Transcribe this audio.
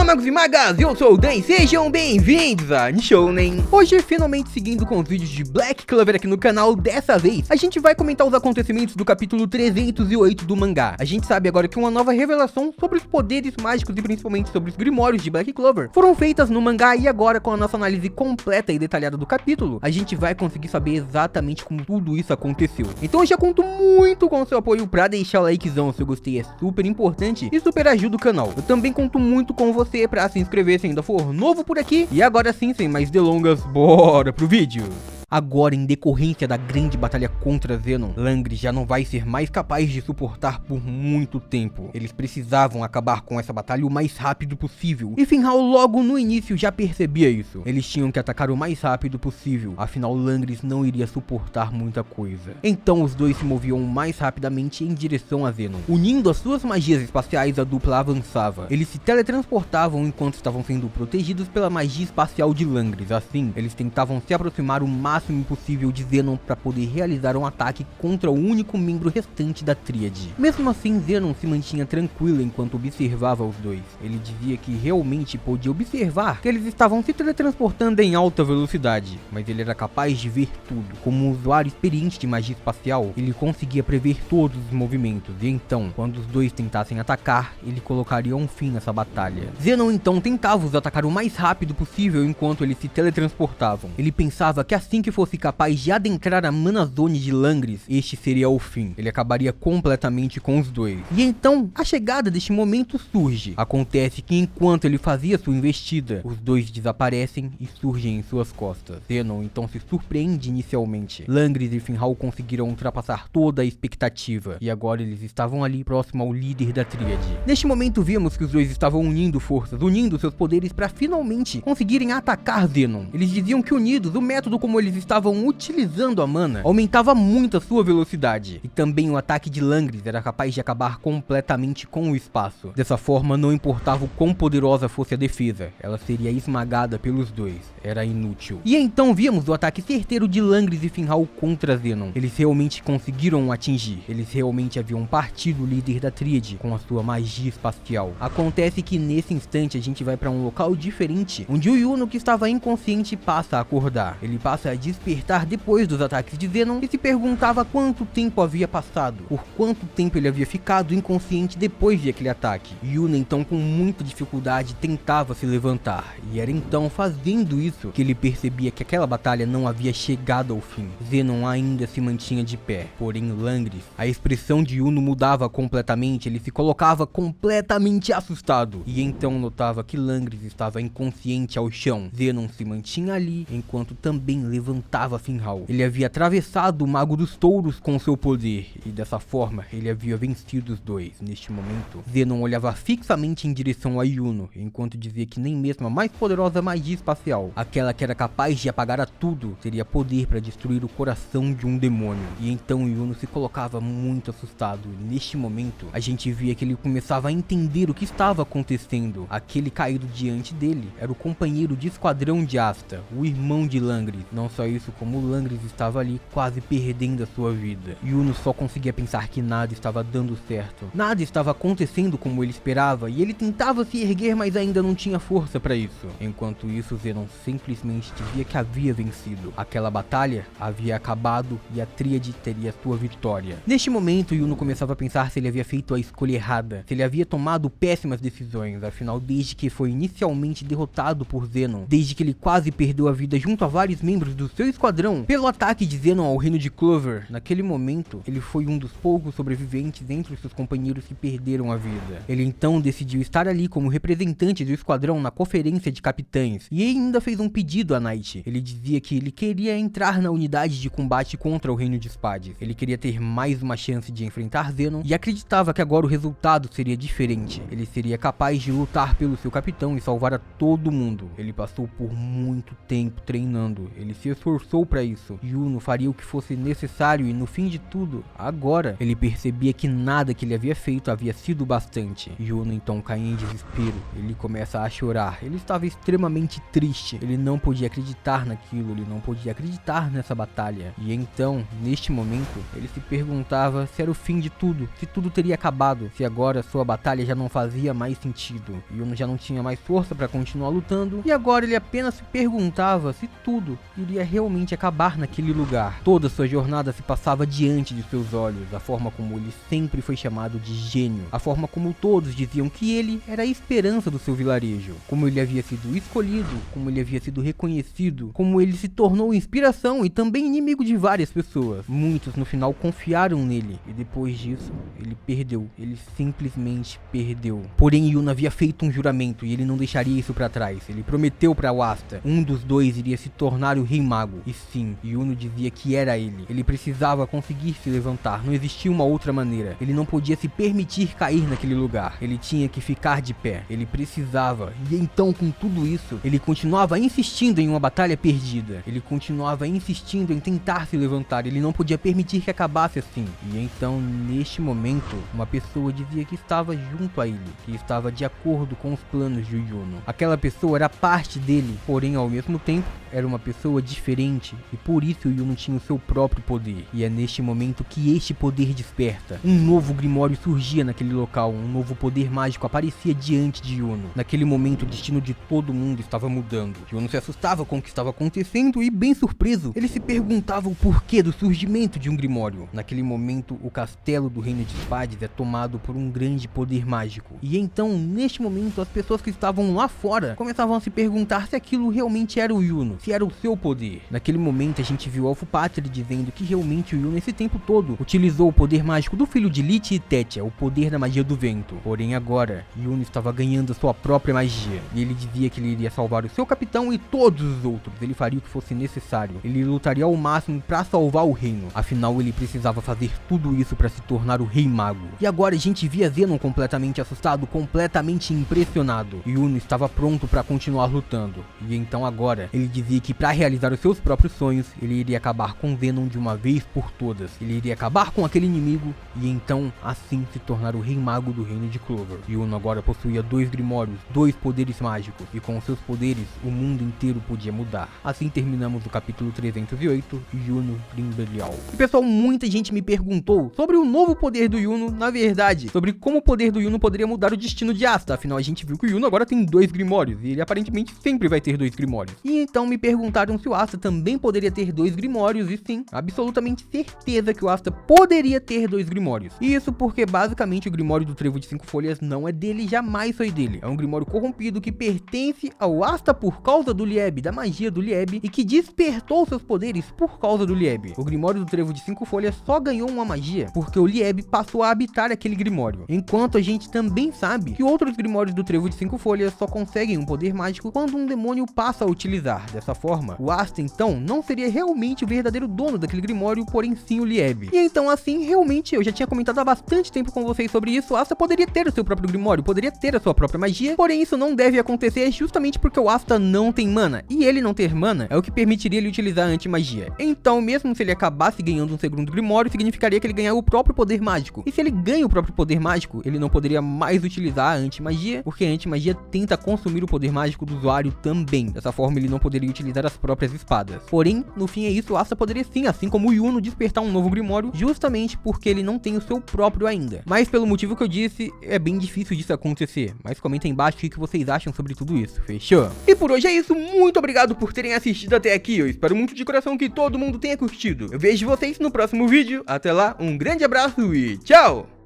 Fala magos e magas, eu sou o Dan, sejam bem-vindos a Nishounen. Hoje, finalmente seguindo com os vídeos de Black Clover aqui no canal, dessa vez a gente vai comentar os acontecimentos do capítulo 308 do mangá. A gente sabe agora que uma nova revelação sobre os poderes mágicos e principalmente sobre os grimórios de Black Clover foram feitas no mangá, e agora com a nossa análise completa e detalhada do capítulo, a gente vai conseguir saber exatamente como tudo isso aconteceu. Então eu já conto muito com o seu apoio pra deixar o likezão, se eu gostei é super importante e super ajuda o canal. Eu também conto muito com você pra se inscrever se ainda for novo por aqui. E agora sim, sem mais delongas, bora pro vídeo. Agora, em decorrência da grande batalha contra Zenon, Langris já não vai ser mais capaz de suportar por muito tempo. Eles precisavam acabar com essa batalha o mais rápido possível, e Finral logo no início já percebia isso. Eles tinham que atacar o mais rápido possível, afinal Langris não iria suportar muita coisa. Então os dois se moviam mais rapidamente em direção a Zenon. Unindo as suas magias espaciais, a dupla avançava. Eles se teletransportavam enquanto estavam sendo protegidos pela magia espacial de Langris. Assim, eles tentavam se aproximar o máximo possível de Zenon para poder realizar um ataque contra o único membro restante da tríade. Mesmo assim, Zenon se mantinha tranquilo enquanto observava os dois. Ele dizia que realmente podia observar que eles estavam se teletransportando em alta velocidade, mas ele era capaz de ver tudo. Como um usuário experiente de magia espacial, ele conseguia prever todos os movimentos, e então, quando os dois tentassem atacar, ele colocaria um fim nessa batalha. Zenon então tentava os atacar o mais rápido possível enquanto eles se teletransportavam. Ele pensava que assim que fosse capaz de adentrar a Mana Zone de Langris, este seria o fim. Ele acabaria completamente com os dois. E então, a chegada deste momento surge. Acontece que enquanto ele fazia sua investida, os dois desaparecem e surgem em suas costas. Zenon então se surpreende inicialmente. Langris e Finral conseguiram ultrapassar toda a expectativa, e agora eles estavam ali próximo ao líder da tríade. Neste momento vimos que os dois estavam unindo forças, unindo seus poderes para finalmente conseguirem atacar Zenon. Eles diziam que unidos, o método como eles estavam utilizando a mana aumentava muito a sua velocidade, e também o ataque de Langris era capaz de acabar completamente com o espaço. Dessa forma, não importava o quão poderosa fosse a defesa, ela seria esmagada pelos dois, era inútil. E então vimos o ataque certeiro de Langris e Finral contra Zenon. Eles realmente conseguiram atingir, eles realmente haviam partido o líder da tríade com a sua magia espacial. Acontece que nesse instante a gente vai para um local diferente, onde o Yuno, que estava inconsciente, passa a acordar. Ele passa a despertar depois dos ataques de Zenon e se perguntava quanto tempo havia passado, por quanto tempo ele havia ficado inconsciente depois de aquele ataque. Yuno então com muita dificuldade tentava se levantar, e era então fazendo isso que ele percebia que aquela batalha não havia chegado ao fim. Zenon ainda se mantinha de pé, porém Langris, a expressão de Yuno mudava completamente, ele se colocava completamente assustado, e então notava que Langris estava inconsciente ao chão. Zenon se mantinha ali enquanto também levantava Finral. Ele havia atravessado o Mago dos Touros com seu poder, e dessa forma ele havia vencido os dois. Neste momento, Zenon olhava fixamente em direção a Yuno, enquanto dizia que nem mesmo a mais poderosa magia espacial, aquela que era capaz de apagar a tudo, teria poder para destruir o coração de um demônio. E então Yuno se colocava muito assustado. Neste momento, a gente via que ele começava a entender o que estava acontecendo. Aquele caído diante dele era o companheiro de esquadrão de Asta, o irmão de Langris. Não só isso, como Langris estava ali quase perdendo a sua vida. Yuno só conseguia pensar que nada estava dando certo. Nada estava acontecendo como ele esperava, e ele tentava se erguer, mas ainda não tinha força para isso. Enquanto isso, Zenon simplesmente dizia que havia vencido. Aquela batalha havia acabado e a tríade teria sua vitória. Neste momento, Yuno começava a pensar se ele havia feito a escolha errada, se ele havia tomado péssimas decisões. Afinal, desde que foi inicialmente derrotado por Zenon, desde que ele quase perdeu a vida junto a vários membros do seu esquadrão pelo ataque de Zenon ao reino de Clover, naquele momento ele foi um dos poucos sobreviventes entre os seus companheiros que perderam a vida. Ele então decidiu estar ali como representante do esquadrão na conferência de capitães, e ainda fez um pedido a Knight. Ele dizia que ele queria entrar na unidade de combate contra o reino de Spades. Ele queria ter mais uma chance de enfrentar Zenon, e acreditava que agora o resultado seria diferente. Ele seria capaz de lutar pelo seu capitão e salvar a todo mundo. Ele passou por muito tempo treinando, ele se esforçou para isso. Yuno faria o que fosse necessário e no fim de tudo, agora, ele percebia que nada que ele havia feito havia sido bastante. Yuno então cai em desespero, ele começa a chorar, ele estava extremamente triste, ele não podia acreditar naquilo, ele não podia acreditar nessa batalha. E então, neste momento, ele se perguntava se era o fim de tudo, se tudo teria acabado, se agora sua batalha já não fazia mais sentido. Yuno já não tinha mais força para continuar lutando, e agora ele apenas se perguntava se tudo iria realmente acabar naquele lugar. Toda sua jornada se passava diante de seus olhos, a forma como ele sempre foi chamado de gênio, a forma como todos diziam que ele era a esperança do seu vilarejo, como ele havia sido escolhido, como ele havia sido reconhecido, como ele se tornou inspiração e também inimigo de várias pessoas. Muitos no final confiaram nele, e depois disso, ele perdeu, ele simplesmente perdeu. Porém, Yuno havia feito um juramento e ele não deixaria isso pra trás. Ele prometeu pra Wasta, um dos dois iria se tornar o Rei Mago. E sim, Yuno dizia que era ele. Ele precisava conseguir se levantar, não existia uma outra maneira. Ele não podia se permitir cair naquele lugar. Ele tinha que ficar de pé. Ele precisava. E então, com tudo isso, ele continuava insistindo em uma batalha perdida. Ele continuava insistindo em tentar se levantar. Ele não podia permitir que acabasse assim. E então, neste momento, uma pessoa dizia que estava junto a ele, que estava de acordo com os planos de Yuno. Aquela pessoa era parte dele, porém ao mesmo tempo era uma pessoa diferente, e por isso o Yuno tinha o seu próprio poder. E é neste momento que este poder desperta. Um novo Grimório surgia naquele local, um novo poder mágico aparecia diante de Yuno. Naquele momento o destino de todo mundo estava mudando. Yuno se assustava com o que estava acontecendo e, bem surpreso, ele se perguntava o porquê do surgimento de um Grimório. Naquele momento o castelo do Reino de Spades é tomado por um grande poder mágico. E então, neste momento, as pessoas que estavam lá fora começavam a se perguntar se aquilo realmente era o Yuno, se era o seu poder. Naquele momento a gente viu Alphapatri dizendo que realmente o Yuno esse tempo todo utilizou o poder mágico do filho de Lich e Tetia, o poder da magia do vento. Porém agora, Yuno estava ganhando sua própria magia, e ele dizia que ele iria salvar o seu capitão e todos os outros. Ele faria o que fosse necessário, ele lutaria ao máximo para salvar o reino, afinal ele precisava fazer tudo isso para se tornar o Rei Mago. E agora a gente via Zenon completamente assustado, completamente impressionado. Yuno estava pronto para continuar lutando, e então agora ele dizia que para realizar os seus próprios sonhos, ele iria acabar com Zenon de uma vez por todas. Ele iria acabar com aquele inimigo e então assim se tornar o Rei Mago do Reino de Clover. Yuno agora possuía 2 Grimórios, 2 poderes mágicos, e com seus poderes o mundo inteiro podia mudar. Assim terminamos o capítulo 308, Yuno Grimbelial. E pessoal, muita gente me perguntou sobre o novo poder do Yuno, na verdade, sobre como o poder do Yuno poderia mudar o destino de Asta. Afinal a gente viu que o Yuno agora tem 2 Grimórios, e ele aparentemente sempre vai ter 2 Grimórios. E então me perguntaram se o Asta também poderia ter 2 Grimórios, e sim, absolutamente certeza que o Asta poderia ter 2 Grimórios. E isso porque basicamente o Grimório do Trevo de 5 Folhas não é dele, jamais foi dele. É um Grimório corrompido que pertence ao Asta por causa do Lieb, da magia do Lieb, e que despertou seus poderes por causa do Lieb. O Grimório do Trevo de 5 Folhas só ganhou uma magia porque o Lieb passou a habitar aquele Grimório. Enquanto a gente também sabe que outros Grimórios do Trevo de 5 Folhas só conseguem um poder mágico quando um demônio passa a utilizar. Dessa forma, o Asta então não seria realmente o verdadeiro dono daquele Grimório, porém sim o Lieb. E então assim, realmente, eu já tinha comentado há bastante tempo com vocês sobre isso, o Asta poderia ter o seu próprio Grimório, poderia ter a sua própria magia, porém isso não deve acontecer justamente porque o Asta não tem mana, e ele não ter mana é o que permitiria ele utilizar a anti-magia. Então, mesmo se ele acabasse ganhando um segundo Grimório, significaria que ele ganhava o próprio poder mágico. E se ele ganha o próprio poder mágico, ele não poderia mais utilizar a anti-magia, porque a anti-magia tenta consumir o poder mágico do usuário também. Dessa forma, ele não poderia utilizar as próprias espadas. Porém, no fim é isso, o Asta poderia sim, assim como o Yuno, despertar um novo Grimório, justamente porque ele não tem o seu próprio ainda. Mas pelo motivo que eu disse, é bem difícil disso acontecer. Mas comenta aí embaixo o que vocês acham sobre tudo isso, fechou? E por hoje é isso, muito obrigado por terem assistido até aqui, eu espero muito de coração que todo mundo tenha curtido. Eu vejo vocês no próximo vídeo, até lá, um grande abraço e tchau!